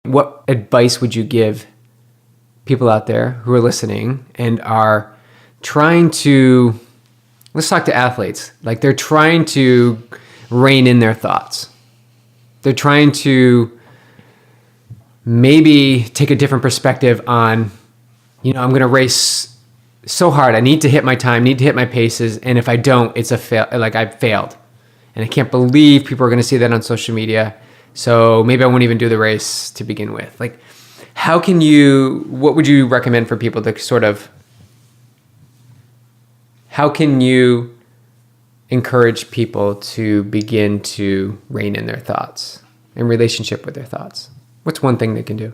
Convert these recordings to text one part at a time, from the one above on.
What advice would you give people out there who are listening and are trying to, let's talk to athletes, like they're trying to rein in their thoughts. They're trying to maybe take a different perspective on, I'm going to race so hard. I need to hit my time, need to hit my paces. And if I don't, it's a fail. Like I've failed. And I can't believe people are going to see that on social media. So maybe I won't even do the race to begin with. Like, what would you recommend for people to sort of, how can you encourage people to begin to rein in their thoughts in relationship with their thoughts? What's one thing they can do?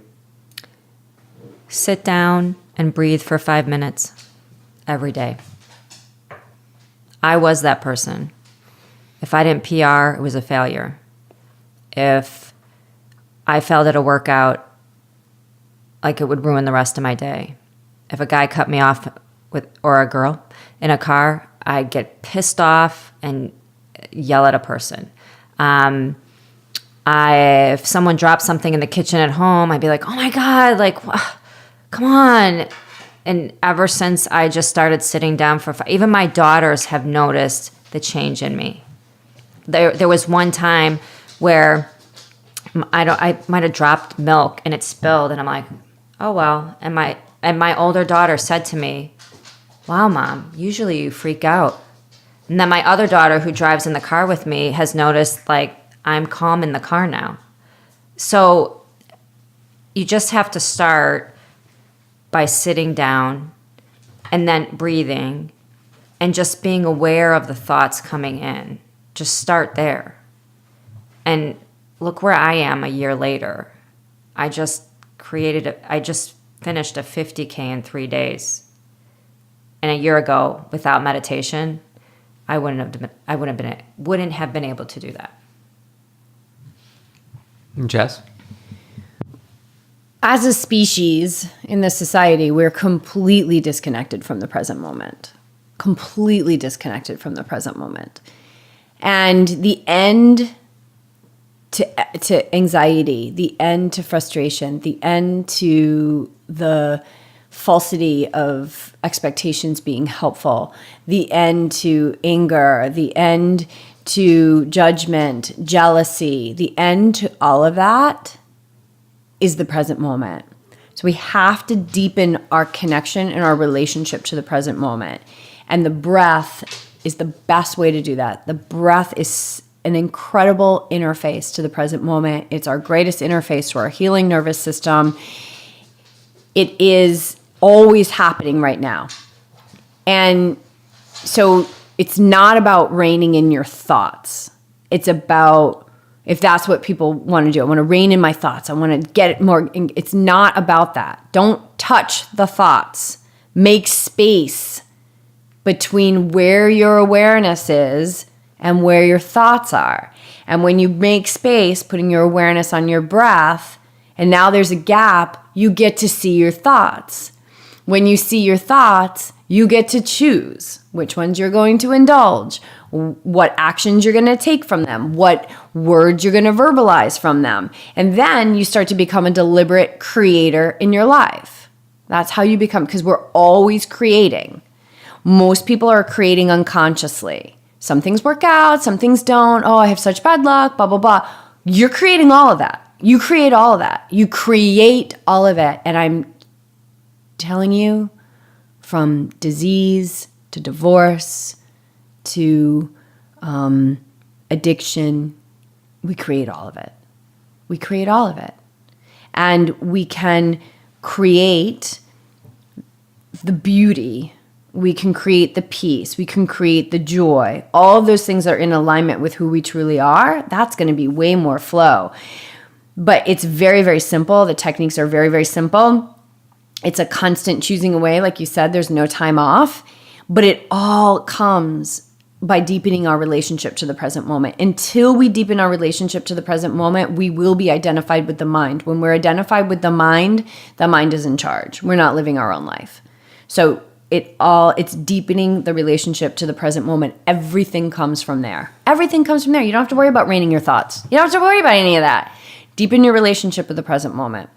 Sit down and breathe for 5 minutes every day. I was that person. If I didn't PR, it was a failure. If I failed at a workout, like it would ruin the rest of my day. If a guy cut me off or a girl in a car, I'd get pissed off and yell at a person. If someone dropped something in the kitchen at home, I'd be like, oh my God, like, come on. And ever since I just started sitting down even my daughters have noticed the change in me. There was one time where I might have dropped milk and it spilled, and I'm like, oh well. And my older daughter said to me, wow, Mom, usually you freak out. And then my other daughter, who drives in the car with me, has noticed like I'm calm in the car now. So you just have to start by sitting down and then breathing and just being aware of the thoughts coming in. Just start there. And look where I am a year later. I just finished a 50K in 3 days. And a year ago, without meditation, I wouldn't have been able to do that. Jess? As a species in this society, we're completely disconnected from the present moment. Completely disconnected from the present moment. And the end to anxiety, the end to frustration, the end to the falsity of expectations being helpful, the end to anger, the end to judgment, jealousy, the end to all of that is the present moment. So we have to deepen our connection and our relationship to the present moment. And the breath is the best way to do that. The breath is an incredible interface to the present moment. It's our greatest interface to our healing nervous system. It is always happening right now. And so it's not about reining in your thoughts. It's about, if that's what people want to do, I want to rein in my thoughts. I want to get it more. It's not about that. Don't touch the thoughts. Make space between where your awareness is and where your thoughts are. And when you make space, putting your awareness on your breath, and now there's a gap, you get to see your thoughts. When you see your thoughts, you get to choose which ones you're going to indulge, what actions you're going to take from them, what words you're going to verbalize from them. And then you start to become a deliberate creator in your life. That's how you become, because we're always creating. Most people are creating unconsciously. Some things work out, some things don't. Oh, I have such bad luck, blah, blah, blah. You're creating all of that. You create all of that. You create all of it. And I'm telling you, from disease to divorce to addiction, we create all of it. We create all of it. And we can create the beauty. We can create the peace. We can create the joy. All of those things are in alignment with who we truly are. That's going to be way more flow. But it's very, very simple. The techniques are very, very simple. It's a constant choosing away. Like you said, there's no time off. But it all comes by deepening our relationship to the present moment. Until we deepen our relationship to the present moment, we will be identified with the mind. When we're identified with the mind is in charge. We're not living our own life. So it's deepening the relationship to the present moment. Everything comes from there. Everything comes from there. You don't have to worry about reining your thoughts. You don't have to worry about any of that. deepen your relationship with the present moment.